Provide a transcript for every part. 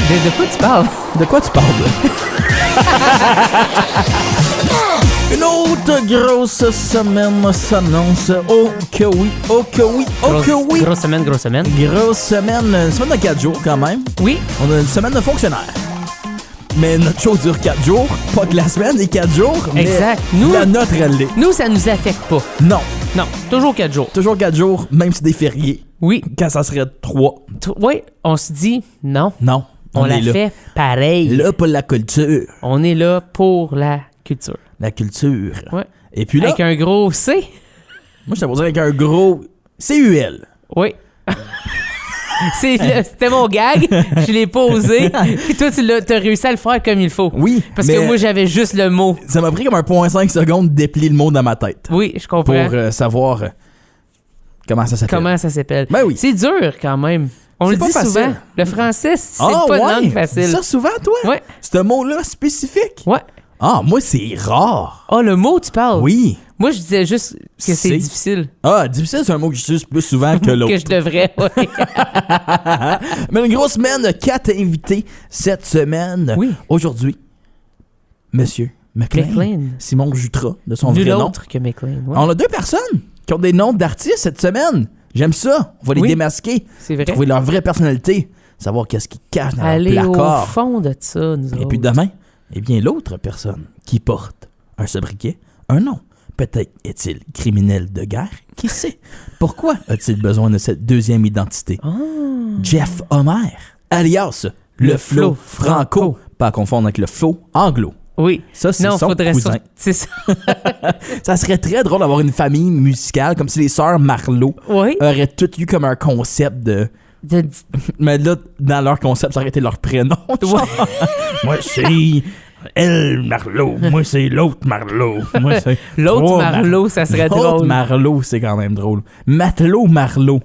De quoi tu parles? De quoi tu parles? Une autre grosse semaine s'annonce. Oh que oui, oh que oui, oh que oui. Grosse semaine. Grosse semaine, une semaine de 4 jours quand même. Oui. On a une semaine de fonctionnaire. Mais notre show dure 4 jours, pas que la semaine est 4 jours. Exact. Mais Nous, la nôtre, elle l'est. Nous, ça nous affecte pas. Non. Non, toujours 4 jours. Toujours 4 jours, même si des fériés. Oui. Quand ça serait 3. Oui, on se dit non. Non. On la est là. fait pareil. Là pour la culture. On est là pour la culture. La culture. Ouais. Et puis là, Avec un gros C. moi je t'ai posé avec un gros CUL. Oui. C'était mon gag. Je l'ai posé. Puis toi, t'as réussi à le faire comme il faut. Oui. Parce mais que moi, j'avais juste le mot. ça m'a pris comme 1,5 secondes de déplier le mot dans ma tête. Oui, je Pour comprends. savoir comment ça s'appelle. Comment ça s'appelle. Ben oui. C'est dur quand même. On C'est le pas dit facile. souvent. Le français, c'est Ah, pas une ouais? langue facile. Tu dis ça souvent, toi? Ouais. Ce mot-là spécifique? Ouais. Ah, moi, c'est rare. Ah, le mot, tu parles. Oui. Moi, je disais juste que c'est C'est- difficile. Ah, difficile, c'est un mot que j'utilise plus souvent que l'autre. Que je devrais, ouais. Mais une grosse semaine de 4 invités cette semaine. Oui. Aujourd'hui, Monsieur McLean. McLean. Simon Jutras, de son Nul vrai nom. autre que McLean. Ouais. On a 2 personnes qui ont des noms d'artistes cette semaine. J'aime ça. On va les Oui. démasquer. C'est vrai. Trouver leur vraie personnalité. Savoir qu'est-ce qu'ils cachent dans Aller leur au placard. fond de ça, nous Et autres. puis demain, eh bien, l'autre personne qui porte un sobriquet, un nom. Peut-être est-il criminel de guerre. Qui sait? Pourquoi a-t-il besoin de cette deuxième identité? Ah. Jeff Homer, alias le Flo Franco. Pas à confondre avec le Flo Anglo. Oui. Ça, c'est Non, son faudrait cousin. C'est ça. Ça serait très drôle d'avoir une famille musicale, comme si les sœurs Marlowe Oui. auraient toutes eu comme un concept de... Mais là, dans leur concept, ça aurait été leur prénom. genre. Moi, c'est elle Marlowe. Moi, c'est l'autre Marlowe. Moi, c'est L'autre trois Marlowe, ça serait L'autre drôle. Marlowe, c'est quand même drôle. Matelot Marlowe.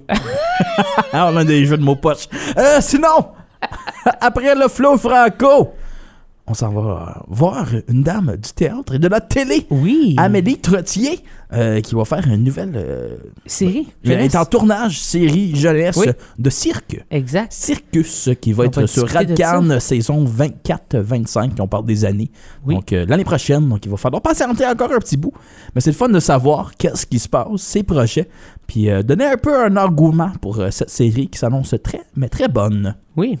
Ah, on a des jeux de mots poches. Sinon, après le Flo Franco, on s'en va voir une dame du théâtre et de la télé. Oui. Amélie Trottier, qui va faire une nouvelle Série. elle est Jeunesse. en tournage série jeunesse Oui. de cirque. Exact. Circus, qui va On être va sur discuter de Radcan saison 24-25, on parle des années. Oui. Donc l'année prochaine, donc il va falloir patienter encore un petit bout. Mais c'est le fun de savoir qu'est-ce qui se passe, ses projets, puis donner un peu un engouement pour cette série qui s'annonce très, mais très bonne. Oui.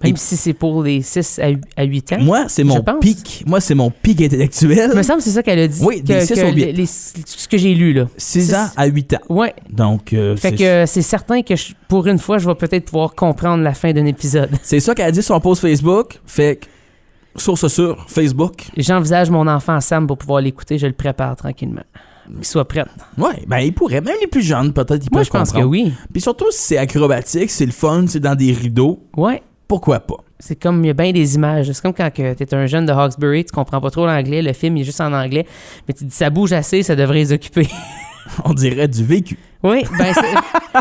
Même si c'est pour les 6 à 8 ans. Moi, c'est je mon pense. pic. Moi, c'est mon pic intellectuel. Il me semble que c'est ça qu'elle a dit. Oui, des 6 au 8. Ce que j'ai lu, là. 6 ans à 8 ans. Ouais. Donc, Fait que c'est certain que pour une fois, je vais peut-être pouvoir comprendre la fin d'un épisode. c'est ça qu'elle a dit sur son post Facebook. Fait que, source sur Facebook. J'envisage mon enfant Sam pour pouvoir l'écouter. Je le prépare tranquillement. Qu'il soit prêt. Ouais, ben il pourrait. Même les plus jeunes, peut-être, ils Moi, peuvent je pense que comprendre. oui. Puis surtout, si c'est acrobatique, c'est le fun, c'est dans des rideaux, Ouais. pourquoi pas? C'est comme, il y a bien des images. C'est comme quand tu es un jeune de Hawkesbury, tu comprends pas trop l'anglais, le film il est juste en anglais, mais tu te dis ça bouge assez, ça devrait les occuper. On dirait du vécu. Oui, ben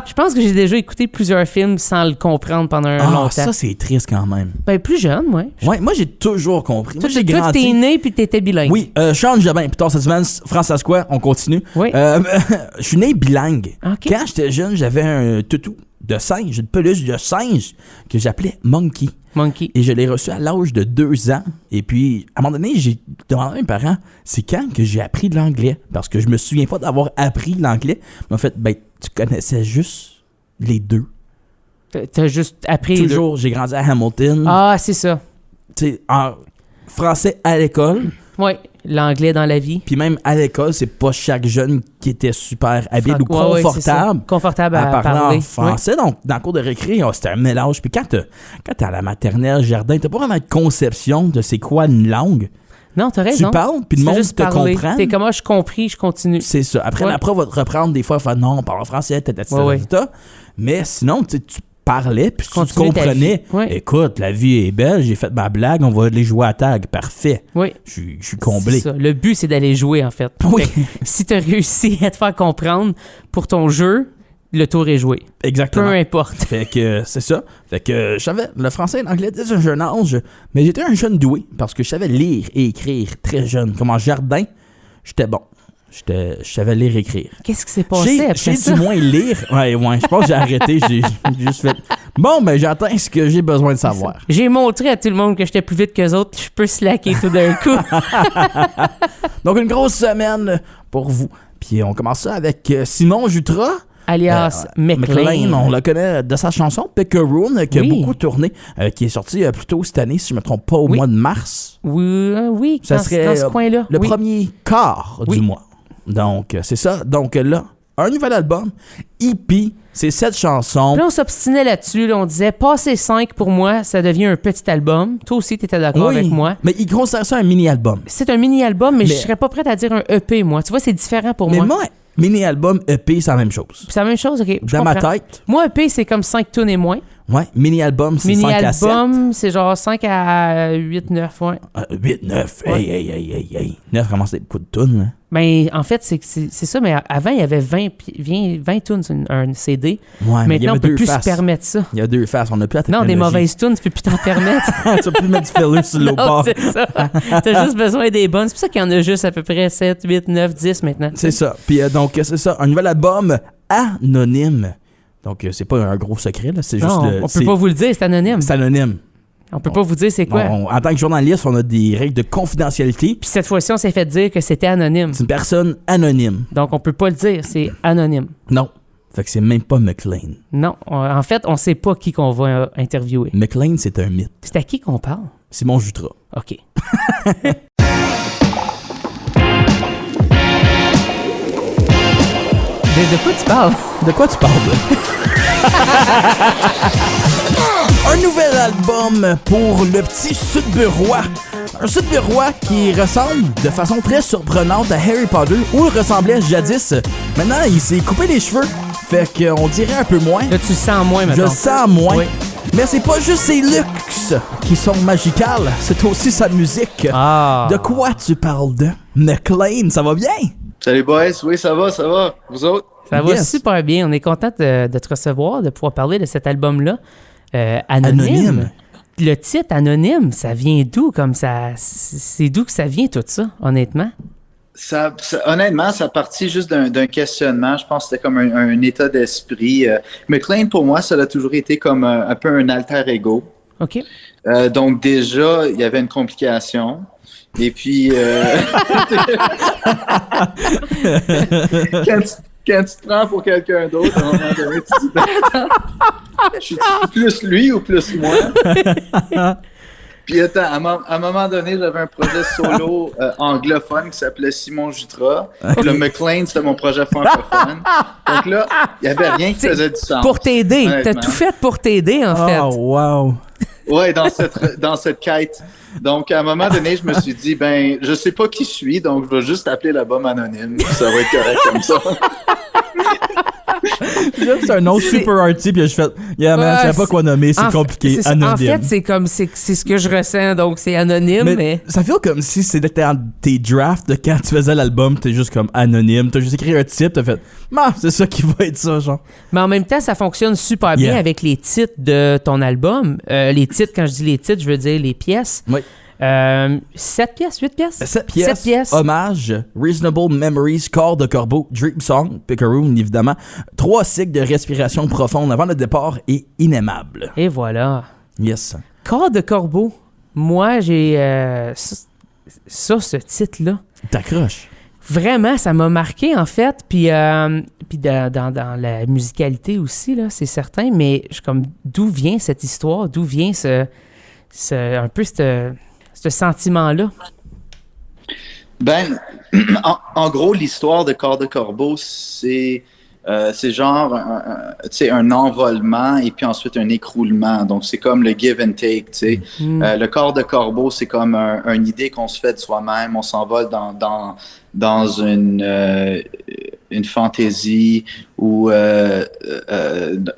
je pense que j'ai déjà écouté plusieurs films sans le comprendre pendant un longtemps. Ça, c'est triste quand même. Ben plus jeune, ouais. Ouais, moi, j'ai toujours compris. Moi, j'ai Toi, grandi. t'es né puis t'étais bilingue. Oui, change de bain. Plus tard cette semaine, France quoi, on continue. Oui. Je suis né bilingue. Ok. Quand j'étais jeune, j'avais un toutou de singe, une peluche de singe que j'appelais Monkey. Monkey. Et je l'ai reçu à l'âge de 2 ans. Et puis, à un moment donné, j'ai demandé à mes parents, c'est quand que j'ai appris l'anglais? Parce que je me souviens pas d'avoir appris l'anglais. Mais en fait, ben, tu connaissais juste les deux. T'as juste appris les deux. Toujours, j'ai grandi à Hamilton. Ah, c'est ça. Tu sais, en français à l'école. Oui, l'anglais dans la vie. Puis même à l'école, c'est pas chaque jeune qui était super habile ou Ouais, ouais, c'est ça. confortable. Confortable à à parler parler. en français. Donc, dans le cours de récré, c'était un mélange. Puis quand t'es à la maternelle, jardin, t'as pas vraiment de conception de c'est quoi une langue. Oui. Non, t'as raison. Tu parles, puis le Tu fais monde juste te parler. comprend. T'es comme, je compris, je continue. C'est ça. Après, Ouais. la prof va te reprendre des fois, faire non, on parle en français, Ouais, ouais. Mais sinon, tu parlais, puis tu Continue ta comprenais. vie. Ouais. Écoute, la vie est belle, j'ai fait ma blague, on va aller jouer à tag. Parfait. Oui. Je suis comblé. C'est ça. Le but, c'est d'aller jouer, en fait. Oui. Fait que si t'as réussi à te faire comprendre pour ton jeu, le tour est joué. Peu Exactement. importe. Fait que c'est ça. Fait que je savais le français et l'anglais dès un jeune âge, mais j'étais un jeune doué parce que je savais lire et écrire très jeune. Comme en jardin, j'étais bon. Je savais lire et écrire. Qu'est-ce qui s'est passé après J'ai ça? du moins lire. Ouais, je pense que j'ai arrêté. J'ai juste fait Bon, ben j'attends ce que j'ai besoin de savoir. J'ai montré à tout le monde que j'étais plus vite qu'eux autres. Je peux slacker tout d'un coup. Donc, une grosse semaine pour vous. Puis on commence ça avec Simon Jutras. Alias McLean. On le connaît de sa chanson Pickeroon, qui a Oui. beaucoup tourné, qui est sorti plus tôt cette année, si je ne me trompe pas, au Oui. mois de mars. Oui, Ça dans, serait dans ce coin-là. le Oui. premier quart Oui. du mois. Donc, c'est ça. Donc là, un nouvel album, EP, c'est 7 chansons. Puis là, on s'obstinait là-dessus. Là, on disait, passer 5 pour moi, ça devient un petit album. Toi aussi, tu étais d'accord Oui, avec moi. mais il considère ça un mini-album. C'est un mini-album, mais je Mais- serais pas prête à dire un EP, moi. Tu vois, c'est différent pour Mais moi. moi, mini-album, EP, c'est la même chose. Puis c'est la même chose, OK. je Dans ma comprends. tête, Moi, EP, c'est comme 5 tonnes et moins. ouais, mini-album, c'est 5 à 7. Mini-album, c'est genre 5 à 8, 9, ouais. 8, 9, Ouais. hey. 9 commence à être beaucoup de tunes. Hein. Ben, en fait, c'est ça, mais avant, il y avait 20 tunes sur un CD. Ouais, mais il y Maintenant, on avait peut deux plus faces. se permettre ça. Il y a deux faces, on n'a plus la Non, technologie. des mauvaises tunes, tu peux plus t'en permettre. Tu peux plus mettre du filler sur l'eau Non, bord. c'est ça. T'as juste besoin des bonnes. C'est pour ça qu'il y en a juste à peu près 7, 8, 9, 10 maintenant. C'est ça. Puis donc, c'est ça. Un nouvel album anonyme. Donc, c'est pas un gros secret, là. C'est juste. Non, on peut pas vous le dire, c'est anonyme. C'est anonyme. On peut pas vous dire c'est quoi. En tant que journaliste, on a des règles de confidentialité. Puis cette fois-ci, on s'est fait dire que c'était anonyme. C'est une personne anonyme. Donc, on peut pas le dire, c'est anonyme. Non. Fait que c'est même pas McLean. Non, en fait, on sait pas qui qu'on va interviewer. McLean, c'est un mythe. C'est à qui qu'on parle? Simon Jutras. OK. De quoi tu parles? De quoi tu parles? Un nouvel album pour le petit Sudburois. Un Sudburois qui ressemble de façon très surprenante à Harry Potter, ou il ressemblait jadis. Maintenant, il s'est coupé les cheveux. Fait qu'on dirait un peu moins. Là, tu le sens moins Je maintenant. le sens moins. Oui. Mais c'est pas juste ses looks qui sont magicales, c'est aussi sa musique. Ah. De quoi tu parles de? McLean, ça va bien? Salut boys, oui ça va, vous autres? Ça va Yes. super bien. On est content de te recevoir, de pouvoir parler de cet album-là. Anonyme. Anonyme. Le titre Anonyme, ça vient d'où comme ça? C'est d'où que ça vient tout ça, honnêtement? Honnêtement, ça partit juste d'un questionnement. Je pense que c'était comme un état d'esprit. McLean, pour moi, ça a toujours été comme un peu un alter ego. OK. Donc déjà, il y avait une complication. Et puis, quand tu te prends pour quelqu'un d'autre, à un moment donné, tu te dis, ben, attends, je suis plus lui ou plus moi? Puis attends, à un moment donné, j'avais un projet solo anglophone qui s'appelait Simon Jutras. Le McLean, c'était mon projet francophone. Donc là, il n'y avait rien qui faisait du sens. Pour t'aider. T'as honnêtement. tout fait pour t'aider, en fait. Oh, wow. Ouais, dans cette quête. Donc, à un moment donné, je me suis dit, ben, je sais pas qui je suis, donc je vais juste appeler l'album anonyme. Ça va être correct comme ça. C'est un autre super arty, puis je fais, yeah, man, je sais pas quoi nommer, c'est compliqué, c'est ça. anonyme. En fait, c'est comme, c'est ce que je ressens, donc c'est anonyme, mais... ça fait comme si c'était dans tes drafts de quand tu faisais l'album, t'es juste comme anonyme, t'as juste écrit un titre, t'as fait, c'est ça qui va être ça, genre. Mais en même temps, ça fonctionne super bien Yeah. avec les titres de ton album. Les titres, quand je dis les titres, je veux dire les pièces. Oui. 7 pièces, 8 pièces? 7 pièces, 7 pièces. hommage, Reasonable Memories, Corps de Corbeau, Dream Song, Pickeroon, évidemment. 3 cycles de respiration profonde avant le départ et inaimable. Et voilà. Yes. Corps de Corbeau. Moi, j'ai... ce titre-là. T'accroches. Vraiment, ça m'a marqué, en fait. Puis dans la musicalité aussi, là, c'est certain. Mais je comme d'où vient cette histoire? D'où vient un peu ce sentiment-là? Ben, en gros, l'histoire de Corps de Corbeau, c'est genre un envolement et puis ensuite un écroulement. Donc, c'est comme le give and take. Le Corps de Corbeau, c'est comme une idée qu'on se fait de soi-même. On s'envole dans une fantaisie ou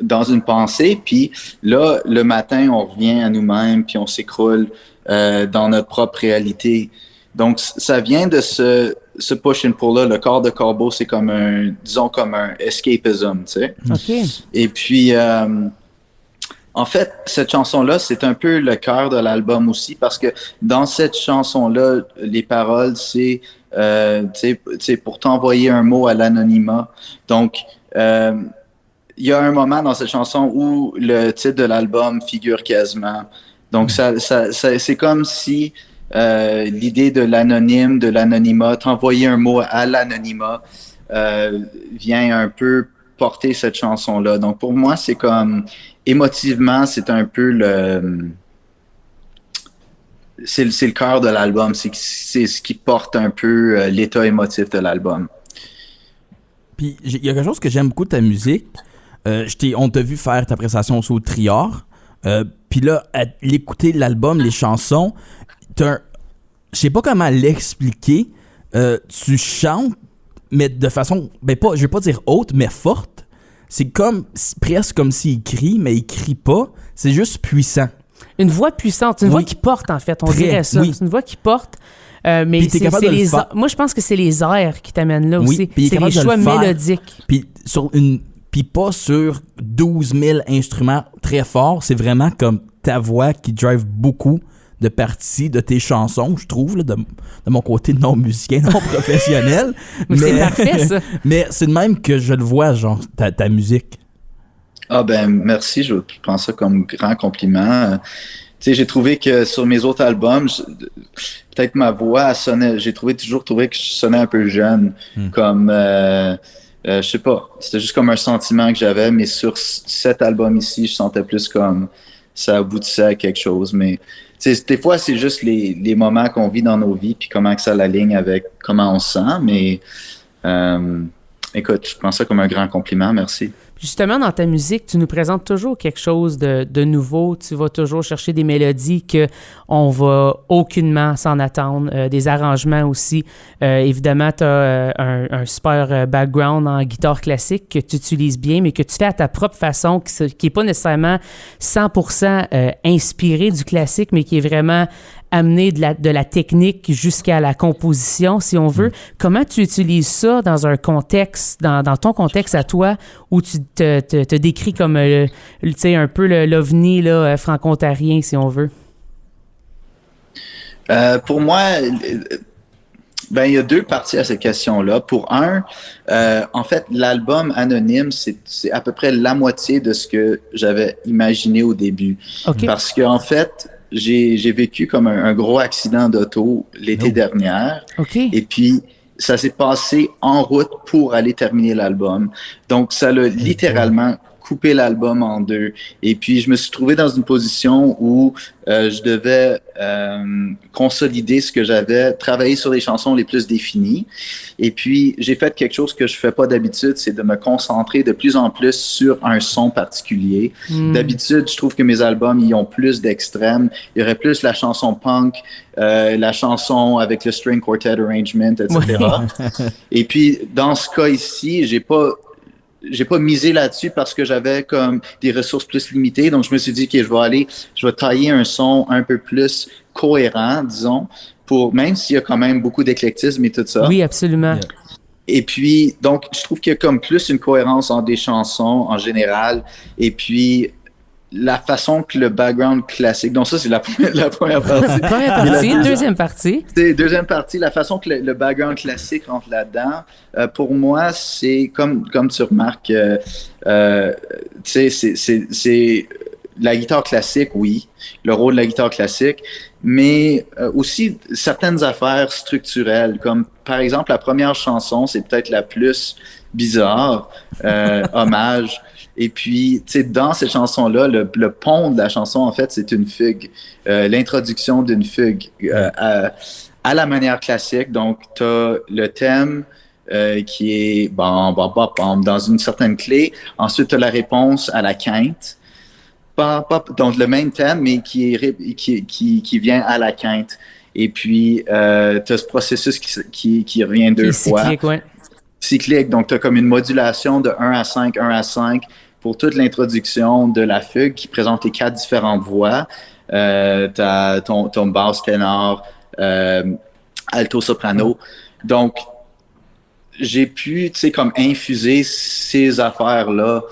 dans une pensée. Puis là, le matin, on revient à nous-mêmes puis on s'écroule dans notre propre réalité. Donc, ça vient de ce push and pull-là. Le Corps de Corbeau, c'est comme un escapism, tu sais. OK. Et puis, en fait, cette chanson-là, c'est un peu le cœur de l'album aussi, parce que dans cette chanson-là, les paroles, c'est pour t'envoyer un mot à l'anonymat. Donc, il y a un moment dans cette chanson où le titre de l'album figure quasiment. Donc, c'est comme si l'idée de l'anonyme, de l'anonymat, t'envoyer un mot à l'anonymat, vient un peu porter cette chanson-là. Donc, pour moi, c'est comme, émotivement, c'est un peu c'est le cœur de l'album. C'est ce qui porte un peu l'état émotif de l'album. Puis, il y a quelque chose que j'aime beaucoup de ta musique. On t'a vu faire ta prestation au Triard. Puis là, à l'écouter l'album, les chansons, je sais pas comment l'expliquer. Tu chantes, mais de façon, pas, je vais pas dire haute, mais forte. C'est presque comme s'il crie, mais il crie pas. C'est juste puissant. Une voix puissante, une voix qui porte, en fait. On dirait ça. Oui. C'est une voix qui porte. Mais moi, je pense que c'est les airs qui t'amènent là aussi. C'est les choix mélodiques. Puis pas sur 12 000 instruments très forts. C'est vraiment comme ta voix qui drive beaucoup de parties de tes chansons, je trouve, là, de mon côté non musicien, non professionnel. mais c'est parfait, ça. Mais c'est de même que je le vois, genre, ta musique. Ah ben, merci. Je prends ça comme grand compliment. Tu sais, j'ai trouvé que sur mes autres albums, peut-être ma voix sonnait, toujours trouvé que je sonnais un peu jeune, comme, je sais pas, c'était juste comme un sentiment que j'avais, mais sur cet album ici, je sentais plus comme ça aboutissait à quelque chose. Mais tu sais, des fois, c'est juste les moments qu'on vit dans nos vies, puis comment que ça l'aligne avec comment on se sent. Mais écoute, je prends ça comme un grand compliment. Merci. Justement, dans ta musique, tu nous présentes toujours quelque chose de nouveau. Tu vas toujours chercher des mélodies qu'on va aucunement s'en attendre. Des arrangements aussi. Évidemment, tu as un super background en guitare classique que tu utilises bien, mais que tu fais à ta propre façon, qui n'est pas nécessairement 100% inspiré du classique, mais qui est vraiment amener de la technique jusqu'à la composition, si on veut. Comment tu utilises ça dans un contexte, dans ton contexte à toi, où tu te décris comme, tu sais, un peu l'ovni là, franco-ontarien, si on veut? Pour moi, ben, il y a deux parties à cette question-là. Pour un, en fait, l'album Anonyme, c'est à peu près la moitié de ce que j'avais imaginé au début. Okay. Parce que, en fait, j'ai vécu comme un gros accident d'auto l'été dernier. Okay. Et puis, ça s'est passé en route pour aller terminer l'album. Donc, ça l'a littéralement coupé l'album en deux. Et puis, je me suis trouvé dans une position où je devais consolider ce que j'avais, travailler sur les chansons les plus définies. Et puis, j'ai fait quelque chose que je fais pas d'habitude, c'est de me concentrer de plus en plus sur un son particulier. D'habitude, je trouve que mes albums, ils ont plus d'extrêmes. Il y aurait plus la chanson punk, la chanson avec le string quartet arrangement, etc. Et puis, dans ce cas ici, j'ai pas misé là-dessus parce que j'avais comme des ressources plus limitées. Donc, je me suis dit, OK, je vais tailler un son un peu plus cohérent, disons, même s'il y a quand même beaucoup d'éclectisme et tout ça. Oui, absolument. Yeah. Et puis, donc, je trouve qu'il y a comme plus une cohérence entre des chansons en général. Et puis, la façon que le background classique... Donc ça, c'est la première partie. Première partie, deuxième partie. Deuxième partie, la façon que le background classique rentre là-dedans, pour moi, c'est comme tu remarques, tu sais, c'est la guitare classique, oui, le rôle de la guitare classique, mais aussi certaines affaires structurelles, comme par exemple la première chanson, c'est peut-être la plus bizarre, Hommage. Et puis, tu sais, dans cette chanson-là, le pont de la chanson, en fait, c'est une fugue. L'introduction d'une fugue à la manière classique. Donc, tu as le thème qui est bam, bam, bam, bam, dans une certaine clé. Ensuite, tu as la réponse à la quinte. Bam, bam, donc, le même thème, mais qui vient à la quinte. Et puis, tu as ce processus qui revient deux fois. Cyclique, ouais. Cyclique. Donc, tu as comme une modulation de 1 à 5, 1 à 5 pour toute l'introduction de la fugue qui présente les 4 différentes voix. T'as ton basse ténor, alto soprano. Donc, j'ai pu, tu sais, comme infuser ces affaires-là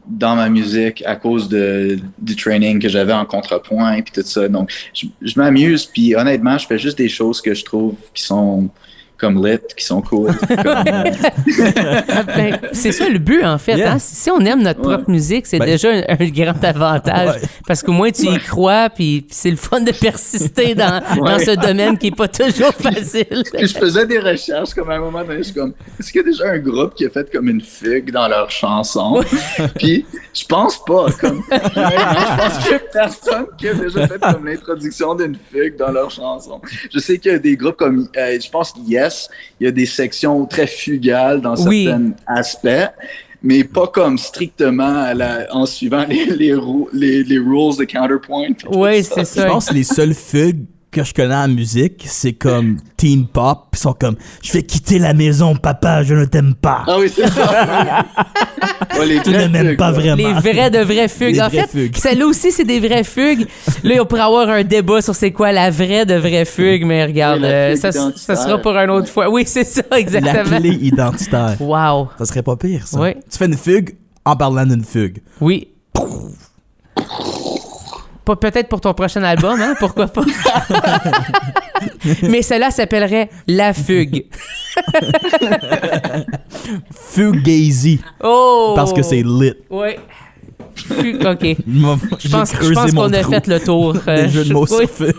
dans ma musique à cause du training que j'avais en contrepoint et puis tout ça. Donc, je m'amuse, puis honnêtement, je fais juste des choses que je trouve qui sont comme lit, qui sont cool. Ben, c'est ça le but, en fait. Yeah. Hein? Si on aime notre propre musique, c'est déjà un grand avantage. Ouais. Parce qu'au moins, tu y crois, puis c'est le fun de persister dans ce domaine qui n'est pas toujours facile. Puis je faisais des recherches, comme à un moment donné, je suis comme, est-ce qu'il y a déjà un groupe qui a fait comme une fugue dans leur chanson? Puis je pense pas. Comme, je pense qu'il y a personne qui a déjà fait comme l'introduction d'une fugue dans leur chanson. Je sais qu'il y a des groupes comme, je pense que Yes, il y a des sections très fugales dans certains aspects, mais pas comme strictement en suivant les rules de Counterpoint. Oui, c'est ça. Je pense que les seules fugues que je connais en musique, c'est comme teen pop. Ils sont comme « Je vais quitter la maison, papa, je ne t'aime pas. » Ah oui, c'est ça. Ouais, Tu ne m'aimes pas vraiment. Les vraies de vraies fugues. Les En vraies fait, fugues. celle-là aussi, c'est des vraies fugues. Là, on pourrait avoir un débat sur c'est quoi la vraie de vraie fugue, mais regarde, Oui, la fugue ça identitaire. sera pour une autre fois. Oui, c'est ça, La exactement. clé identitaire. Wow. Ça serait pas pire, ça. Oui. Tu fais une fugue en parlant d'une fugue. Oui. Peut-être pour ton prochain album, hein? Pourquoi pas? Mais celle-là s'appellerait La Fugue. Fugazi. Oh! Parce que c'est lit. Oui. Fugue, OK. Je Je pense qu'on a fait le tour. Des jeux de mots oui. sur fugue.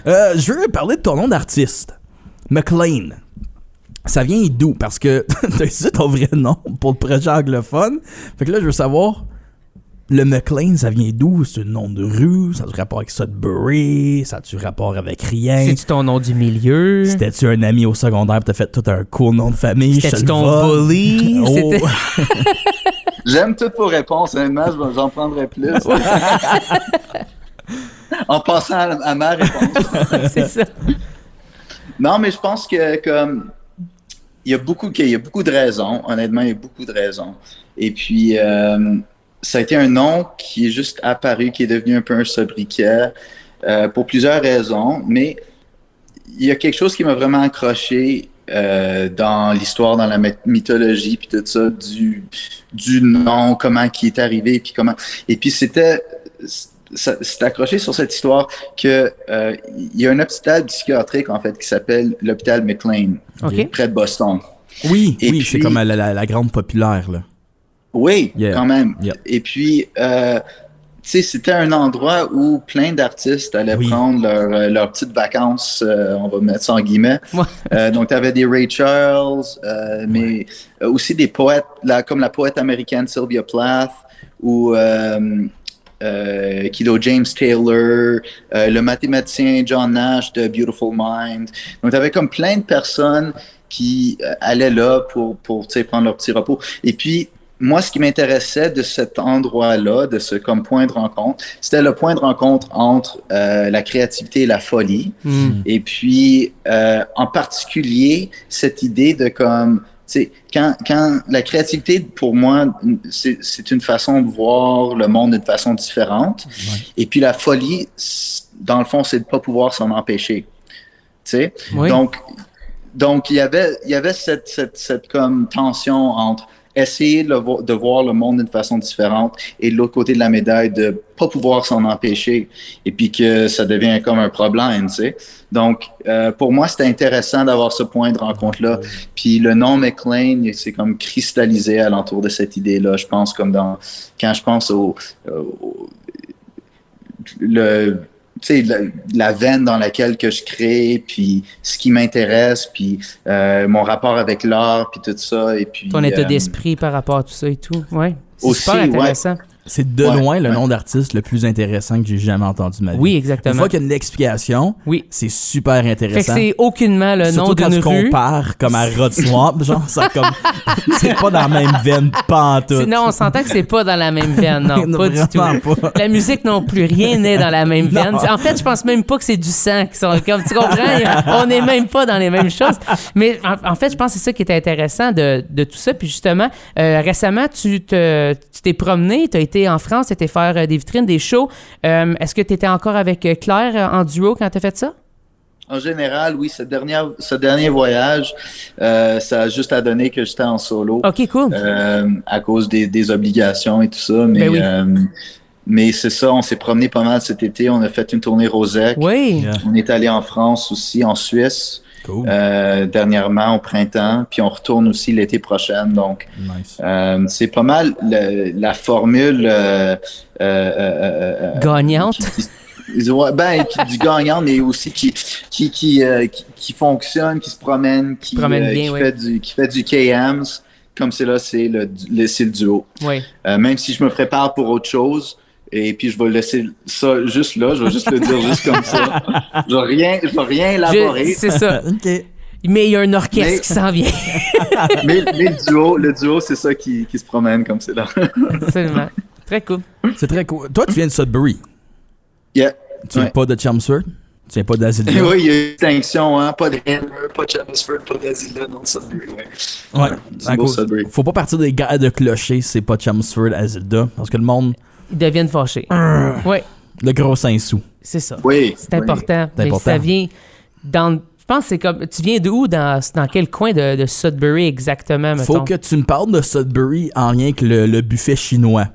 Je veux parler de ton nom d'artiste. McLean. Ça vient d'où? Parce que t'as utilisé ton vrai nom pour le projet anglophone. Fait que là, je veux savoir, le McLean, ça vient d'où? C'est un nom de rue? Ça a du rapport avec Sudbury? Ça a du rapport avec rien? C'est-tu ton nom du milieu? C'était-tu un ami au secondaire pis t'as fait tout un cool nom de famille? C'était-tu je te le ton vole? bully? Oh. C'était- J'aime toutes vos réponses, honnêtement, j'en prendrai plus. En passant à ma réponse. C'est ça. Non, mais je pense que comme il y a beaucoup de raisons. Honnêtement, il y a beaucoup de raisons. Et puis ça a été un nom qui est juste apparu, qui est devenu un peu un sobriquet pour plusieurs raisons. Mais il y a quelque chose qui m'a vraiment accroché dans l'histoire, dans la mythologie, puis tout ça, du nom, comment qui est arrivé, puis comment. Et puis c'est accroché sur cette histoire que il y a un hôpital psychiatrique en fait qui s'appelle l'hôpital McLean, OK. près de Boston. Oui, Et oui, puis- c'est comme la grande populaire, là. Oui, Yeah. quand même. Yeah. Et puis, tu sais, c'était un endroit où plein d'artistes allaient Oui. prendre leurs petites vacances, on va mettre ça en guillemets. Ouais. Donc, tu avais des Ray Charles, mais aussi des poètes, comme la poète américaine Sylvia Plath, ou Kido James Taylor, le mathématicien John Nash de Beautiful Mind. Donc, tu avais comme plein de personnes qui allaient là pour tu sais, prendre leur petit repos. Et puis, moi, ce qui m'intéressait de cet endroit-là, de ce comme point de rencontre, c'était le point de rencontre entre la créativité et la folie. Mm. Et puis, en particulier, cette idée de comme, tu sais, quand la créativité, pour moi, c'est une façon de voir le monde d'une façon différente. Ouais. Et puis la folie, dans le fond, c'est de pas pouvoir s'en empêcher. Tu sais? Oui. Donc, il y avait cette comme tension entre essayer de voir le monde d'une façon différente et de l'autre côté de la médaille de pas pouvoir s'en empêcher et puis que ça devient comme un problème, tu sais. Donc, pour moi, c'était intéressant d'avoir ce point de rencontre-là. Puis le nom McLean, c'est comme cristallisé alentour de cette idée-là. Je pense comme quand je pense tu sais, la veine dans laquelle que je crée, puis ce qui m'intéresse, puis mon rapport avec l'art, puis tout ça, et puis... Ton état d'esprit par rapport à tout ça et tout. Ouais. C'est Aussi, super intéressant. C'est de Ouais, loin le ouais. nom d'artiste le plus intéressant que j'ai jamais entendu de ma vie. Oui, Une exactement. fois qu'il y a une explication, Oui. c'est super Fait que intéressant. c'est aucunement le nom Surtout quand d'une tu rue. compares comme à Rod Swamp, genre, ça comme... c'est pas dans la même veine, pantoute. Non, on s'entend que c'est pas dans la même veine, non, pas du tout. Vraiment pas. La musique non plus, rien n'est dans la même veine. En fait, je pense même pas que c'est du sang qui sont comme tu comprends, on n'est même pas dans les mêmes choses. Mais en fait, je pense que c'est ça qui est intéressant de tout ça. Puis justement, récemment, tu t'es promené, tu as été en France, tu étais faire des vitrines, des shows. Est-ce que tu étais encore avec Claire en duo quand tu as fait ça? En général, oui, ce dernier voyage, ça a juste à donner que j'étais en solo. OK, cool. À cause des obligations et tout ça. Mais, Ben oui. mais c'est ça, on s'est promené pas mal cet été. On a fait une tournée Rosec. Oui. Yeah. On est allé en France aussi, en Suisse. Cool. Dernièrement au printemps, puis on retourne aussi l'été prochain. Donc, Nice. c'est pas mal la formule Gagnante. du gagnant, mais aussi qui fonctionne, qui se promène, qui fait du KMs. Comme c'est là, c'est le duo. Oui. Même si je me prépare pour autre chose, et puis je vais laisser ça juste là, je vais juste le dire juste comme ça. Je vais rien élaborer. C'est ça. OK. Mais il y a un orchestre qui s'en vient. mais le duo, c'est ça qui se promène comme c'est là. Absolument. Très cool. C'est très cool. Toi, tu viens de Sudbury. Yeah. Tu viens pas de Chelmsford? Tu viens pas d'Azilia? Oui, il y a une distinction, hein? Pas de Denver, pas de Chelmsford, pas d'Azilia, non, Sudbury, Ouais. C'est beau, Sudbury. Faut pas partir des gars de clocher, c'est pas Chelmsford, Azilda, parce que le monde... Ils deviennent fâchés. Oui, Le gros 5 sous. c'est ça. Oui. C'est important. C'est Mais important. ça vient dans... Je pense que c'est comme... Tu viens d'où? Dans quel coin de Sudbury exactement, mettons? Faut que tu me parles de Sudbury en lien avec le buffet chinois.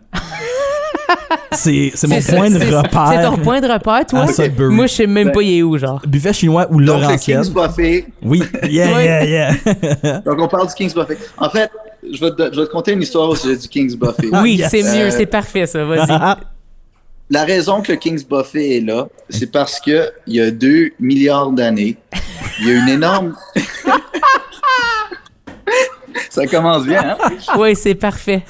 c'est mon point de repère. C'est ton point de repère, toi? À Sudbury. Moi, je sais même pas il est où, genre. Buffet chinois ou Donc, le Laurentienne. King's Buffet. Oui, yeah. Donc, on parle du King's Buffet. En fait, je vais te conter une histoire au sujet du King's Buffet. Oui, yes. c'est mieux, c'est parfait, ça. Vas-y. La raison que le King's Buffet est là, c'est parce que il y a 2 milliards d'années, il y a une énorme... Ça commence bien, hein? Oui, c'est parfait.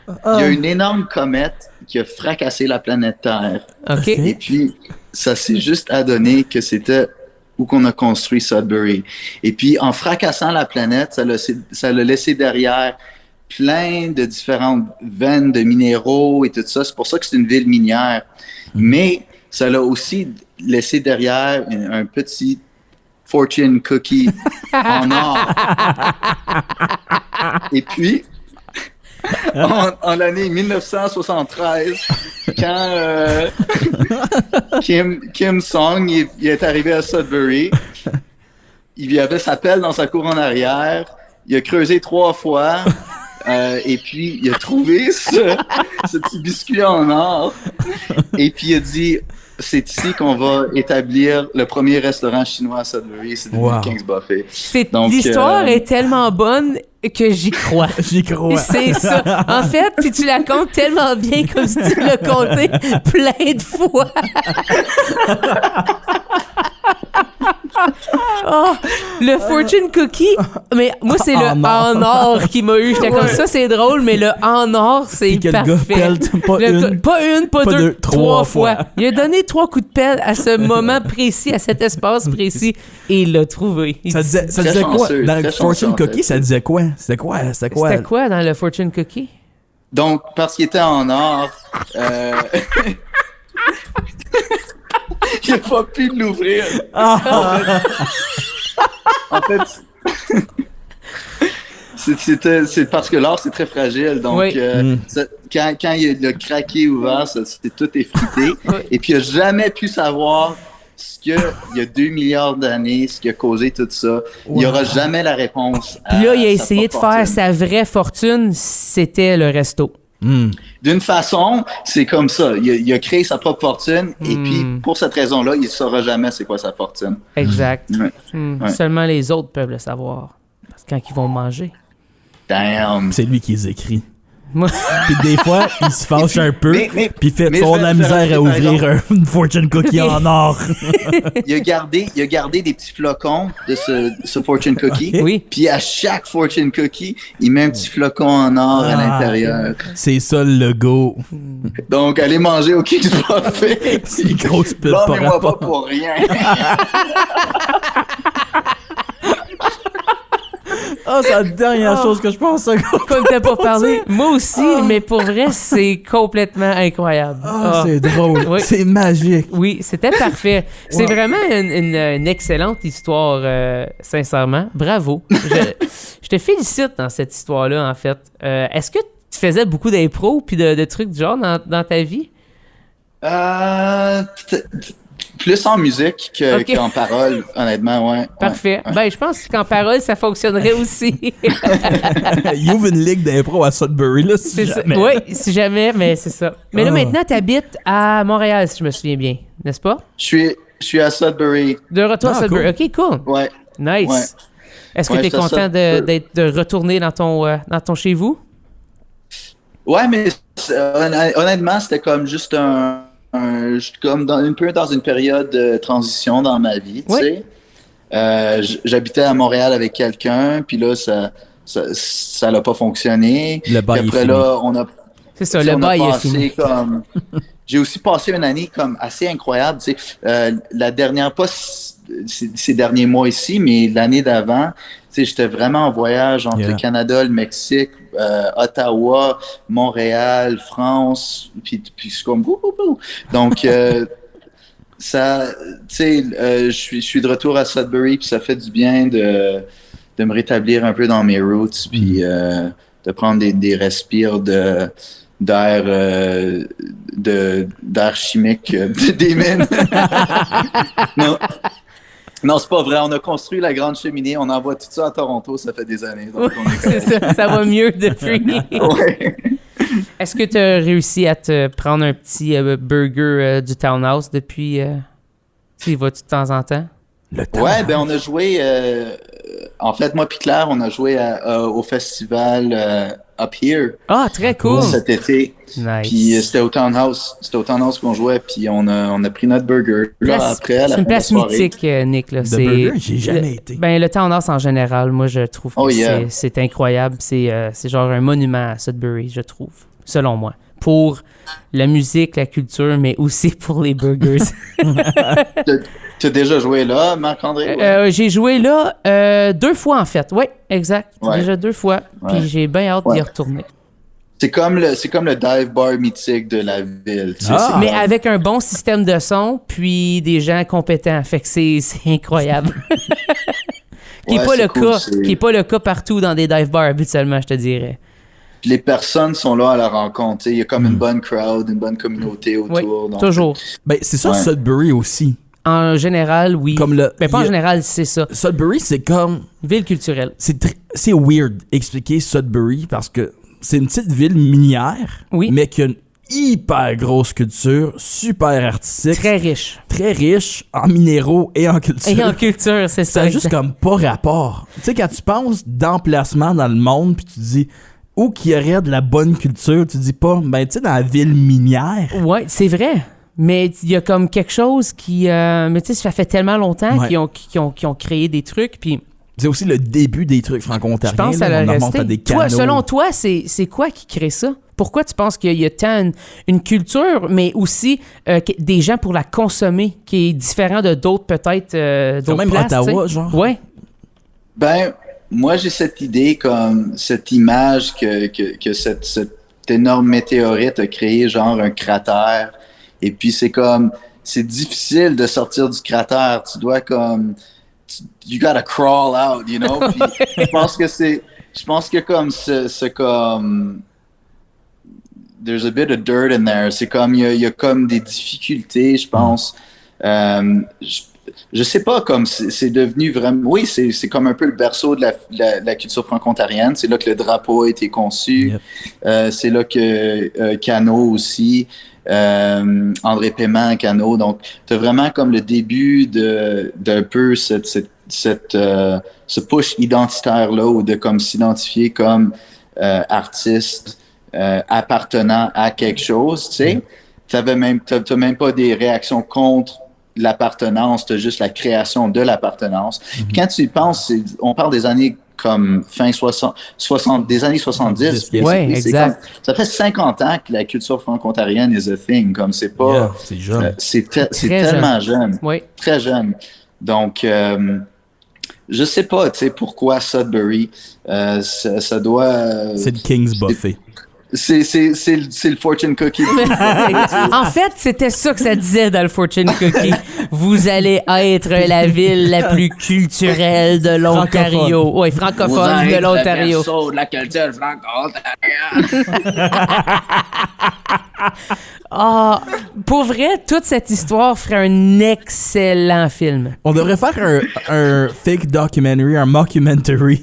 Il y a une énorme comète qui a fracassé la planète Terre. OK. Et puis, ça s'est juste adonné que c'était où qu'on a construit Sudbury. Et puis, en fracassant la planète, ça l'a laissé derrière plein de différentes veines de minéraux et tout ça. C'est pour ça que c'est une ville minière. Mais ça l'a aussi laissé derrière un petit fortune cookie en or. Et puis, en l'année 1973, quand Kim Song il est arrivé à Sudbury, il y avait sa pelle dans sa cour en arrière, il a creusé 3 fois, et puis il a trouvé ce petit biscuit en or, et puis il a dit... C'est ici qu'on va établir le premier restaurant chinois à Sudbury, c'est le King's Buffet. Donc, l'histoire est tellement bonne que j'y crois. J'y crois. C'est ça. En fait, puis tu la comptes tellement bien comme si tu l'as compté plein de fois. Oh, le fortune cookie, mais moi c'est le en or qui m'a eu. J'étais comme ça, c'est drôle, mais le en or c'est Puis que parfait. le gars pèle pas une, pas deux, 3 fois. fois. Il a donné 3 coups de pelle à ce moment précis, à cet espace précis, et il l'a trouvé. Ça disait quoi? chanceux, Dans le très fortune chanceux, cookie, ça disait quoi? C'était quoi? C'était quoi dans le fortune cookie? Donc, parce qu'il était en or, il n'a pas pu l'ouvrir. En fait, c'est parce que l'or, c'est très fragile. Donc, Oui. quand il a craqué ouvert, c'était tout effrité. Oui. Et puis, il n'a jamais pu savoir ce qu'il y a 2 milliards d'années, ce qui a causé tout ça. Il n'y aura jamais la réponse. Puis là, il a sa essayé de propre faire fortune. sa vraie fortune, c'était le resto. D'une façon, c'est comme ça. Il a créé sa propre fortune et puis pour cette raison-là, il ne saura jamais c'est quoi sa fortune. Exact. Ouais. Ouais. Seulement les autres peuvent le savoir. Parce que quand ils vont manger. Damn. C'est lui qui les écrit. Moi, Puis des fois, il se fâche un peu, mais- puis il fait mais trop je de la vais misère rajouter, à par ouvrir une fortune cookie en or. Il a gardé des petits flocons de ce fortune cookie. Ok. oui. Puis à chaque fortune cookie, il met un petit flocon en or à l'intérieur. C'est ça le logo. Donc, allez manger au King's Buffet. C'est une grosse pub par Blâmez-moi pas rapport. pour rien. Ah, c'est la dernière chose que je pense. Comme t'as pas parlé. Moi aussi, mais pour vrai, c'est complètement incroyable. Ah, Ah. c'est drôle. Oui. C'est magique. Oui, c'était parfait. C'est vraiment une excellente histoire, sincèrement. Bravo. Je te félicite dans cette histoire-là, en fait. Est-ce que tu faisais beaucoup d'impro puis de trucs du genre dans ta vie? Plus en musique Ok. qu'en parole, honnêtement, ouais. Parfait. Ouais. Ben, je pense qu'en parole, ça fonctionnerait aussi. Il ouvre une ligue d'impro à Sudbury, là, si C'est ça. jamais. Oui, si jamais, mais c'est ça. Mais là, Ah. maintenant, tu habites à Montréal, si je me souviens bien, n'est-ce pas? Je suis à Sudbury. De retour à Ah, Sudbury. OK, cool. Ouais. Nice. Ouais. Est-ce que Ouais, tu es ça, content de retourner dans ton chez vous? Ouais, mais honnêtement, c'était comme juste comme un peu dans une période de transition dans ma vie, tu Oui. sais. J'habitais à Montréal avec quelqu'un, puis là, ça l'a pas fonctionné. Le bail Puis est après, fini. là, C'est ça, le bail est fini. J'ai aussi passé une année comme assez incroyable, tu sais. La dernière, pas ces derniers mois ici, mais l'année d'avant, tu sais, j'étais vraiment en voyage entre le Canada, le Mexique, Ottawa, Montréal, France, puis c'est comme donc ça, tu sais, je suis de retour à Sudbury, puis ça fait du bien de me rétablir un peu dans mes roots, puis de prendre des respires d'air chimique des mines. Non, c'est pas vrai. On a construit la grande cheminée. On envoie tout ça à Toronto. Ça fait des années. Donc on est C'est ça, ça va mieux depuis. Ouais. Est-ce que tu as réussi à te prendre un petit burger du Townhouse depuis... tu y vas-tu de temps en temps? Ouais, ben on a joué... en fait, moi puis Claire, on a joué au festival Up Here. Ah, très cool! Cet été. Nice. Puis c'était au Townhouse. C'était au Townhouse qu'on jouait. Puis on a pris notre burger. Là, après, à la c'est fin une de la place soirée. mythique, Nick. Là. Le burger, j'ai jamais été. Ben, le Townhouse en général, moi, je trouve que c'est incroyable. C'est genre un monument à Sudbury, je trouve, selon moi. Pour la musique, la culture, mais aussi pour les burgers. T'as déjà joué là, Marc-André? J'ai joué là 2 fois, en fait. Oui, exact. Ouais. Déjà 2 fois. Ouais. Puis j'ai bien hâte d'y retourner. C'est comme le dive bar mythique de la ville. Tu sais, Ah. Mais avec un bon système de son, puis des gens compétents. Fait que c'est incroyable. Qui n'est pas le cas partout dans des dive bars habituellement, je te dirais. Les personnes sont là à la rencontre. Tu sais, il y a comme une bonne crowd, une bonne communauté autour. Oui, donc, toujours. Ben, c'est ça, Ouais. Sudbury aussi. En général, oui. Mais pas en général, c'est ça. Sudbury, c'est comme... Ville culturelle. C'est weird expliquer Sudbury parce que c'est une petite ville minière, mais qui a une hyper grosse culture, super artistique. Très riche. Très riche en minéraux et en culture. Et en culture, c'est ça. Ça a juste comme pas rapport. Tu sais, quand tu penses d'emplacement dans le monde, puis tu te dis où qu'il y aurait de la bonne culture, tu te dis pas, ben tu sais, dans la ville minière. Ouais, c'est vrai. Mais il y a comme quelque chose qui... mais tu sais, ça fait tellement longtemps qu'ils ont créé des trucs, puis... C'est aussi le début des trucs franco-ontariens. Je pense que ça là, va on remonte rester. à des canaux. Selon toi, c'est quoi qui crée ça? Pourquoi tu penses qu'il y a tant une culture, mais aussi des gens pour la consommer, qui est différent de d'autres peut-être d'autres même places? Ottawa, t'sais? genre? Ouais. Ben, moi, j'ai cette idée, comme cette image que cette énorme météorite a créé, genre un cratère. Et puis, c'est difficile de sortir du cratère. Tu dois comme... You gotta crawl out, you know? Puis, je pense que comme comme... There's a bit of dirt in there. C'est comme, il y a comme des difficultés, je pense. Je sais pas, comme c'est devenu vraiment... Oui, c'est comme un peu le berceau de la culture franco-ontarienne. C'est là que le drapeau a été conçu. Yep. C'est là que Cano aussi... André Paiement, Cano. Donc, tu as vraiment comme le début d'un peu ce push identitaire-là, ou de comme s'identifier comme artiste appartenant à quelque chose, tu sais. T'as même pas des réactions contre l'appartenance, t'as juste la création de l'appartenance. Quand tu y penses, on parle des années comme fin 60 des années 70. Ouais, exact. Ça fait 50 ans que la culture franco-ontarienne is a thing. Comme c'est pas... c'est jeune. C'est tellement jeune. Oui. Très jeune. Donc, je sais pas, tu sais, pourquoi Sudbury. Ça doit... c'est le King's Buffet. C'est le fortune cookie. En fait, c'était ça que ça disait dans le fortune cookie. Vous allez être la ville la plus culturelle de l'Ontario. Oui, francophone de l'Ontario. De la culture franco-ontarienne. Ah, pour vrai, toute cette histoire ferait un excellent film. On devrait faire un fake documentary, un mockumentary.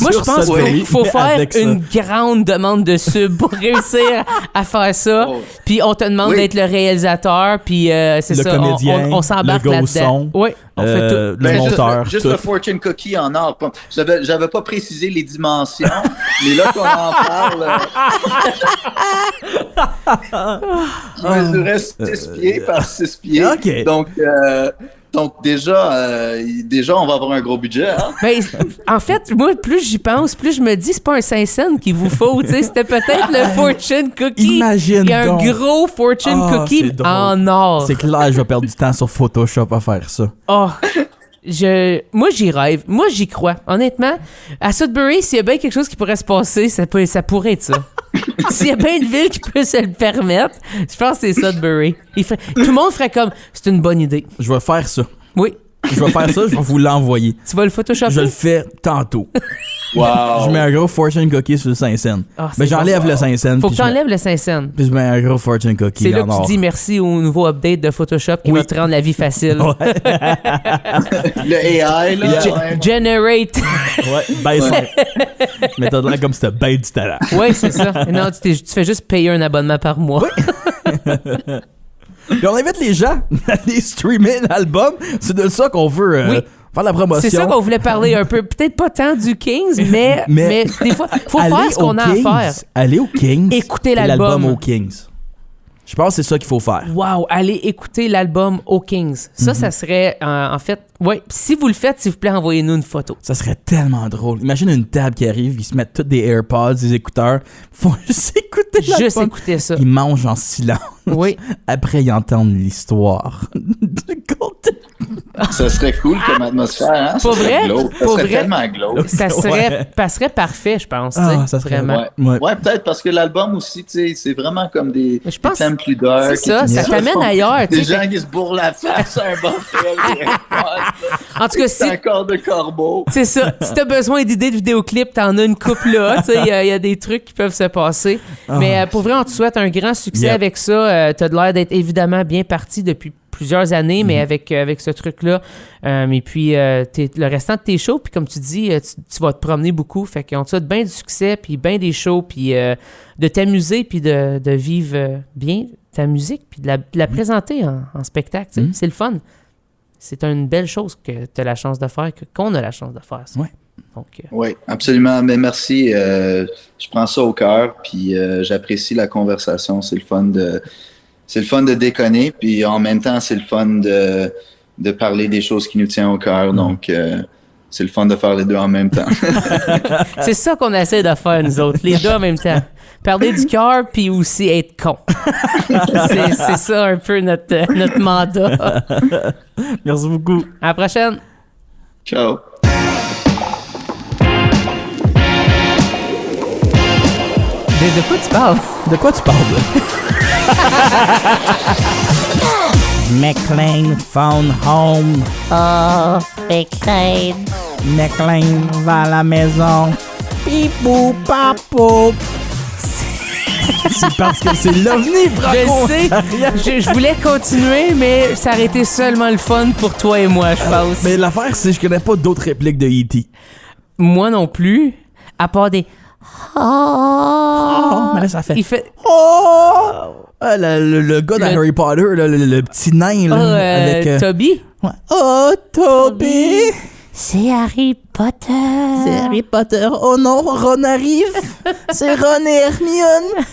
Moi, je sur pense Sudbury, qu'il faut mais faire avec ça. une grande demande de sub pour réussir à faire ça. Oh. Puis on te demande Oui. d'être le réalisateur, puis c'est Le ça, comédien, on s'embarque le là-dedans. son, Oui, on fait tout. le Ben, monteur. juste tout. le fortune cookie en or. J'avais pas précisé les dimensions, mais là qu'on en parle, je mesurais 6 pieds par 6 pieds. Ok. Donc déjà, on va avoir un gros budget. Hein? Ben, en fait, moi, plus j'y pense, plus je me dis, c'est pas un 5 cents qu'il vous faut. Tu sais, c'était peut-être le fortune cookie. Imagine Il y a un donc. gros fortune Ah, cookie c'est drôle. en or. C'est clair, je vais perdre du temps sur Photoshop à faire ça. Oh, moi, j'y rêve. Moi, j'y crois. Honnêtement, à Sudbury, s'il y a bien quelque chose qui pourrait se passer, ça pourrait être ça. S'il y a bien une ville qui peut se le permettre, je pense que c'est Sudbury. Tout le monde ferait comme, c'est une bonne idée. Je vais faire ça. Oui, Je vais faire ça, je vais vous l'envoyer. tu vas le photoshopper? Je le fais tantôt. Wow! Je mets un gros fortune cookie sur le 5 cents. Ah, c'est Mais j'enlève bon. le 5 cents. Faut que puis je mets- t'enlèves le 5 cents. Puis je mets un gros fortune cookie C'est là en que or. tu dis merci au nouveau update de Photoshop qui Oui. va te rendre la vie facile. Ouais, Le AI, là. ouais. Generate. ouais, ben ça. Mais t'as l'air comme si t'as ben du talent. Oui, c'est ça. Non, tu fais juste payer un abonnement par mois. Puis on invite les gens à aller streamer l'album. C'est de ça qu'on veut Oui. faire la promotion. C'est ça qu'on voulait parler un peu. Peut-être pas tant du Kings, mais des fois, faut Allez faire ce qu'on aux a à Kings, faire. Allez aux Kings. Écoutez et l'album. aux Kings. Je pense que c'est ça qu'il faut faire. Wow, allez écouter l'album aux Kings. Ça, ça serait, en fait, ouais. Si vous le faites, s'il vous plaît, envoyez-nous une photo. Ça serait tellement drôle. Imagine une table qui arrive, ils se mettent tous des AirPods, des écouteurs. Ils font juste écouter Juste l'album. écouter ça. Ils mangent en silence. Oui. Après, ils entendent l'histoire du conte. Ça serait cool comme atmosphère. Hein? Ça Pour serait vrai? glauque. Ça Pour serait vrai? tellement glauque. Ça serait parfait, je pense. tu sais, Ah, ça serait vraiment. Ouais, Ouais. ouais peut-être parce que l'album aussi, tu sais, c'est vraiment comme des Je pense- thèmes plus dark. C'est ça, et tout ça t'amène ailleurs. tu Des sais. gens qui se bourrent la face à un bon film. En tout cas, si, C'est un corps de corbeau. c'est ça. Si t'as besoin d'idées de vidéoclips, t'en as une couple là. Tu sais, il y a des trucs qui peuvent se passer. Mais pour vrai, on te souhaite un grand succès Yep. avec ça. T'as de l'air d'être évidemment bien parti depuis plusieurs années, mais avec ce truc-là. Et puis, le restant de tes shows, puis comme tu dis, tu vas te promener beaucoup. Fait qu'on te souhaite bien du succès, puis bien des shows, puis de t'amuser, puis de vivre bien ta musique, puis de la présenter en spectacle. Tu sais. C'est le fun. C'est une belle chose que tu as la chance de faire, qu'on a la chance de faire. Ça. Ouais. Donc, Oui, absolument. Mais merci. Je prends ça au cœur, puis j'apprécie la conversation. C'est le fun de déconner, puis en même temps, c'est le fun de parler des choses qui nous tiennent au cœur. Donc, c'est le fun de faire les deux en même temps. c'est ça qu'on essaie de faire, nous autres, les deux en même temps. Parler du cœur, puis aussi être con. c'est ça un peu notre mandat. Merci beaucoup. À la prochaine. Ciao. De quoi tu parles? De quoi tu parles, là? McLean found home. Oh, McLean. McLean va à la maison. Pipou, papou. C'est parce que c'est l'OVNI, Franco. Je sais, je voulais continuer, mais ça aurait été seulement le fun pour toi et moi, je pense. Mais l'affaire, c'est que je connais pas d'autres répliques de E.T. Moi non plus, à part des... Oh, mais là, ça fait... Il fait... Oh! Ah, le gars dans Le- Harry Potter, là, le petit nain, là, avec... Toby? Ouais. Oh, Toby! C'est Harry Potter. C'est Harry Potter. Oh non, Ron arrive. C'est Ron et Hermione.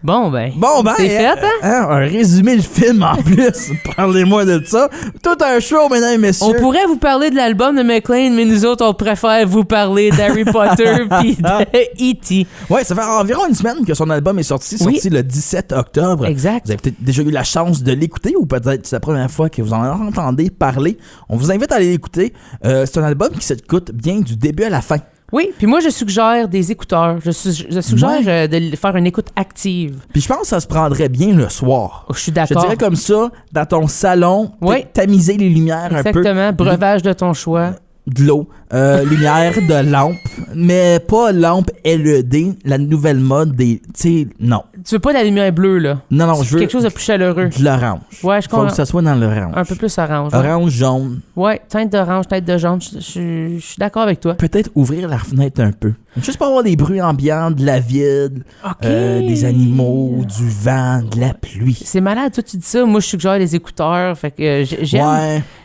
Bon, ben, Bon, ben, c'est fait, hein? Un résumé le film en plus. Parlez-moi de ça. Tout un show, mesdames et messieurs. On pourrait vous parler de l'album de McLean, mais nous autres, on préfère vous parler d'Harry Potter puis de E.T. Ouais, ça fait environ une semaine que son album est sorti le 17 octobre. Exact. Vous avez peut-être déjà eu la chance de l'écouter ou peut-être c'est la première fois que vous en entendez parler. On vous invite à aller l'écouter. C'est un album qui s'écoute bien du début à la fin. Oui, puis moi, je suggère des écouteurs. Je suggère Ouais. de faire une écoute active. Puis je pense que ça se prendrait bien le soir. Oh, je suis Je d'accord. dirais comme ça, dans ton salon, Oui. tamiser les lumières un peu. Exactement. Breuvage de ton choix. De l'eau, lumière de lampe, mais pas lampe LED, la nouvelle mode des... Tu sais, non. Tu veux pas de la lumière bleue, là? Non, je veux quelque chose de plus chaleureux. de l'orange. Ouais, je Faut comprends. que ça soit dans l'orange. Un peu plus orange. Ouais, Orange, jaune. ouais, teinte d'orange, tête de jaune. Je suis d'accord avec toi. Peut-être ouvrir la fenêtre un peu. Juste pour avoir des bruits ambiants, de la ville, OK. des animaux, du vent, de la pluie. C'est malade, toi, tu dis ça. Moi, je suggère les écouteurs. Fait que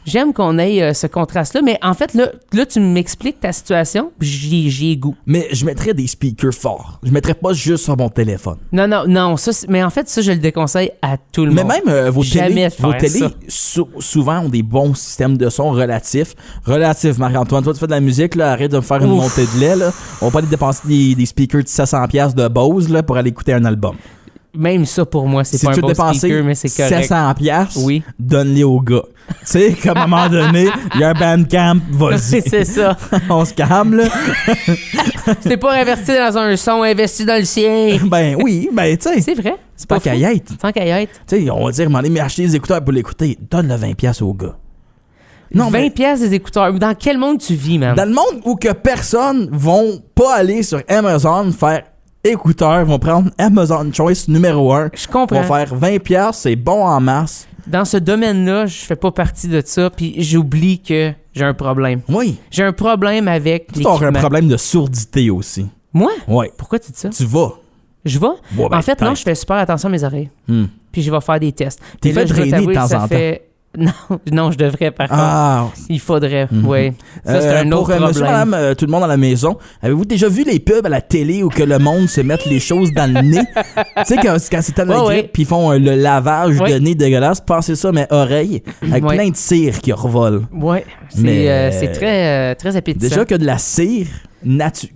j'aime qu'on ait ce contraste-là. Mais en fait, là tu m'expliques ta situation, puis j'y ai goût. Mais je mettrais des speakers forts. Je mettrais pas juste sur mon téléphone. Non. Mais en fait, ça, je le déconseille à tout le Mais monde. même vos Jamais télés, faire souvent ont des bons systèmes de son relatifs. Relatifs, Marc-Antoine. Toi, tu fais de la musique, là, arrête de me faire une Ouf. montée de lait. Là. On va pas aller dépenser des speakers de 700$ de Bose là, pour aller écouter un album. Même ça, pour moi, c'est Si pas tu un veux bon dépenser speaker, mais c'est correct. 700$, Oui. donne-les au gars. Tu sais, comme à un moment donné, il y a un bandcamp, vas-y. C'est ça. On se calme, là. C'était pas investi dans un son, investi dans le sien. Ben oui, ben tu sais, C'est vrai. c'est pas fou. qu'à y être. Tant qu'à y être. Tu sais, on va dire, mais acheter des écouteurs pour l'écouter, donne le 20$ au gars. Non, 20 mais pièces des écouteurs. Dans quel monde tu vis, man? dans le monde où que personne vont pas aller sur Amazon faire écouteurs, vont prendre Amazon Choice numéro 1. Je comprends. Vont faire 20$, c'est bon en masse. Dans ce domaine-là, je fais pas partie de ça, puis j'oublie que j'ai un problème. Oui. J'ai un problème avec Tu as un l'équipement. problème de sourdité aussi. Moi? Oui. Pourquoi tu dis ça? Tu vas. Je vais? Ouais, ben, En fait, non, peut-être. je fais super attention à mes oreilles. Hmm. Puis je vais faire des tests. T'es Et là, fait je dois drainer t'avouer de que temps ça en temps. fait... Non, je devrais, par contre. Ah. Il faudrait, Mhm. oui. Ça, c'est un autre pour monsieur, problème. madame, tout le monde à la maison, avez-vous déjà vu les pubs à la télé où que le monde se met les choses dans le nez? Tu sais, quand c'est tellement Ouais, grippe, ouais. puis ils font le lavage Ouais. de nez dégueulasse, pensez ça, mais oreilles, avec Ouais. plein de cire qui revolent. Oui, Mais- c'est très appétissant. Déjà que de la cire, tu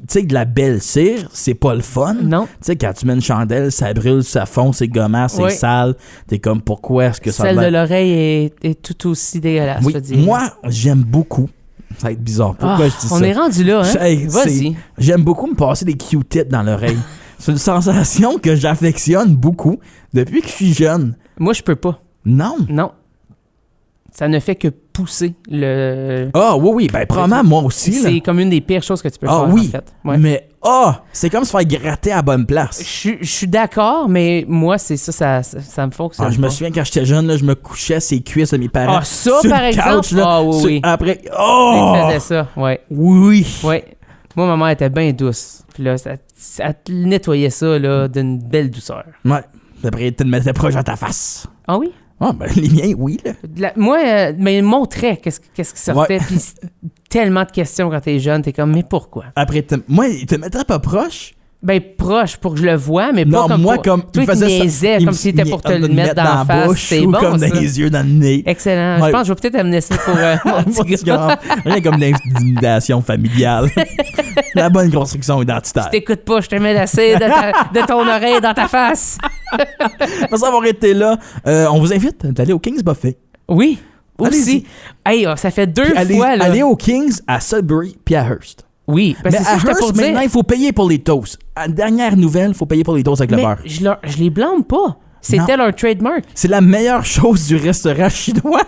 sais, de la belle cire, c'est pas le fun. Non. Tu sais, quand tu mets une chandelle, ça brûle, ça fond, c'est gommant, c'est Ouais. sale. T'es comme, pourquoi est-ce que ça Celle va... de l'oreille est tout aussi dégueulasse, Oui, je veux dire. moi, j'aime beaucoup. Ça va être bizarre. Pourquoi Ah, je dis ça? on est rendu là, hein? Hey, Vas-y. J'aime beaucoup me passer des Q-tips dans l'oreille. C'est une sensation que j'affectionne beaucoup depuis que je suis jeune. Moi, je peux pas. Non. Non. Ça ne fait que pousser le... Ah oui, ben probablement moi aussi. Là. C'est comme une des pires choses que tu peux Ah faire, oui, en fait. Ouais. mais c'est comme se faire gratter à la bonne place. Je suis d'accord, mais moi, c'est ça me fonctionne. Je me pas. souviens quand j'étais jeune, là, je me couchais ses cuisses de mes parents. Ah, ça, sur par le exemple? couch, là, Ah, oui, sur- oui. Après, Il faisait ça, ouais. oui. Ouais. Moi, ma mère était bien douce. Puis là, ça te nettoyait ça, là, d'une belle douceur. Ouais. Après, tu te mettais proche à ta face. Ah oui? Ah, ben les miens, oui, là. Moi, mais il montrait qu'est-ce qui sortait. Ouais. Puis tellement de questions quand t'es jeune, t'es comme, mais pourquoi? Après, moi, il te mettrait pas proche. Ben, proche pour que je le voie, mais Non, pas comme moi, pour... comme. Toi, il te niaisait comme s'il était pour te le mettre dans la face. bouche C'est ou bon, comme ça. dans les yeux, dans le nez. Excellent. Ouais. Je pense que je vais peut-être amener ça pour mon Mon petit petit gars. grand. Rien comme l'intimidation familiale. La bonne construction identitaire. Je t'écoute pas, je te mets la cire de ton oreille dans ta face. Après avoir été là, on vous invite d'aller au King's Buffet. Oui, Allez-y. aussi. Hey, ça fait deux Puis allez, fois, là. allez au King's à Sudbury puis à Hearst. Oui, parce Mais que c'est ça à que j'étais pour Hearst, maintenant, dire. il faut payer pour les toasts. À dernière nouvelle, il faut payer pour les toasts avec le Mais beurre. je les blâme pas. C'était leur trademark. C'est la meilleure chose du restaurant chinois.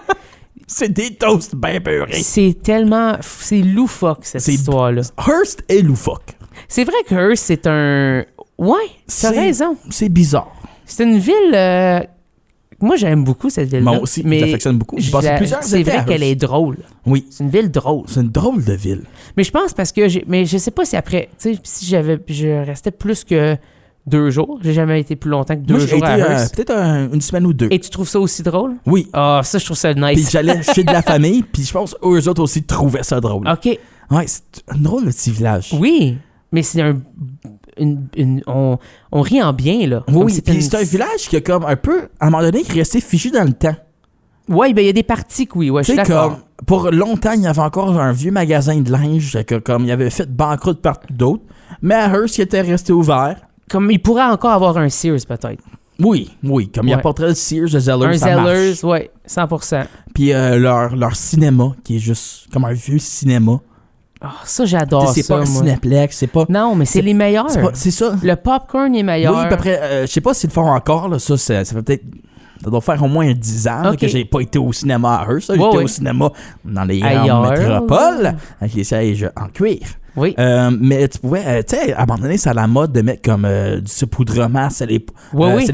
C'est des toasts bien beurrés. C'est tellement... C'est loufoque, cette C'est- histoire-là. Hearst est loufoque. C'est vrai que Hearst, c'est un... Ouais, t'as C'est- raison. C'est bizarre. C'est une ville... Moi, j'aime beaucoup cette ville-là. Moi aussi, mais j'affectionne beaucoup. J'ai passé plusieurs c'est étés vrai à qu'elle Hearst. est drôle. Oui. C'est une ville drôle. C'est une drôle de ville. Mais je pense parce que... Mais je sais pas si après... Tu sais, si je restais plus que 2 jours. J'ai jamais été plus longtemps que 2 Moi, j'ai jours été à Hearst. peut-être une semaine ou deux. Et tu trouves ça aussi drôle? Oui. Ah, ça, je trouve ça Puis nice. j'allais chez de la famille, puis je pense eux autres aussi trouvaient ça drôle. OK. Ouais, c'est un drôle de petit village. Oui, mais c'est on rit en bien, là. Comme Oui, puis c'est un village qui a comme un peu, à un moment donné, qui est resté fichu dans le temps. Oui, ben il y a des parties que oui, ouais, je Tu suis sais, d'accord. comme, pour longtemps, il y avait encore un vieux magasin de linge, que comme il avait fait banqueroute partout d'autres, mais à Hearst, il était resté ouvert. Comme il pourrait encore avoir un Sears, peut-être. Oui, comme il Ouais. apporterait le Sears de Zellers, Un ça marche. Zellers, oui, 100%. Puis leur cinéma, qui est juste comme un vieux cinéma. Ah, ça, Tu j'adore sais, ça, c'est pas un moi. cinéplex, c'est pas... Non, mais c'est les meilleurs. C'est ça. Le popcorn est meilleur. Oui, puis après, je sais pas s'ils le font encore, là, ça fait peut-être Ça doit faire au moins 10 ans là, Ok. que j'ai pas été au cinéma à Hearst. J'étais Ouais. au cinéma dans les Ailleurs. grandes métropoles avec les sièges en cuir. Oui. Mais tu pouvais, tu sais, à un moment donné, c'est à la mode de mettre comme du saupoudrement, c'est les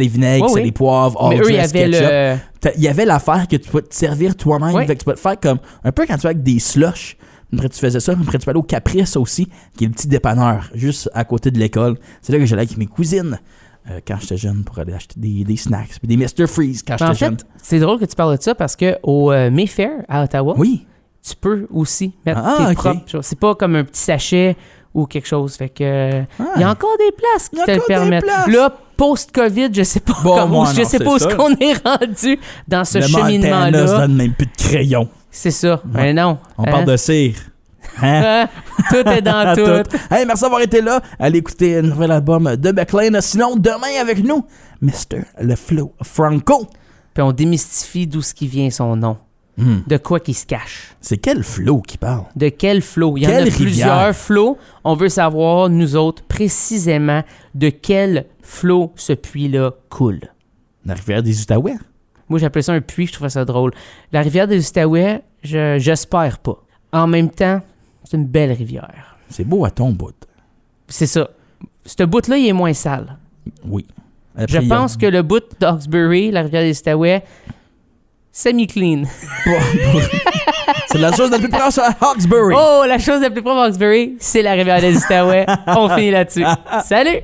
vinaigres, c'est les poivres, Mais all eux, il y dress, avait ketchup. Il y avait l'affaire que tu pouvais te servir toi-même. Oui. Fait que tu peux te faire comme un peu quand tu vas avec des slushs. Après, tu faisais ça. Après, tu peux aller au Caprice aussi, qui est le petit dépanneur, juste à côté de l'école. C'est là que j'allais avec mes cousines quand j'étais jeune pour aller acheter des snacks. Puis des Mr. Freeze quand Mais en j'étais jeune. fait, c'est drôle que tu parles de ça parce que au Mayfair à Ottawa, Oui. tu peux aussi mettre Ah, tes ok. propres choses. C'est pas comme un petit sachet ou quelque chose. Fait que il y a encore des places qui Il y a te le encore des permettent. places. Là, post-COVID, je sais pas Bon, comment, moi, je non, sais c'est pas où ça. est-ce qu'on est rendu dans ce Le Montana se cheminement-là. donne même plus de crayon. C'est ça. Mais non. On Hein? parle de cire. Hein? Tout est dans tout. Hey, merci d'avoir été là. Allez écouter un nouvel album de McLean. Sinon, demain avec nous, Mr. Le Flow Franco. Puis on démystifie d'où ce qui vient son nom. De quoi qu'il se cache. C'est quel flow qui parle? De quel flot? Il y en Quelle a plusieurs rivière? flots. On veut savoir, nous autres, précisément de quel flot ce puits-là coule. La rivière des Outaouais. Moi, j'appelais ça un puits, je trouvais ça drôle. La rivière des Outaouais, j'espère pas. En même temps, c'est une belle rivière. C'est beau à ton bout. C'est ça. Ce bout-là, il est moins sale. Oui. Je pense que le bout d'Hawkesbury, la rivière des Outaouais, semi-clean. c'est la chose la plus proche à Hawkesbury. Oh, la chose la plus proche d'Hawkesbury, c'est la rivière des Outaouais. On finit là-dessus. Salut!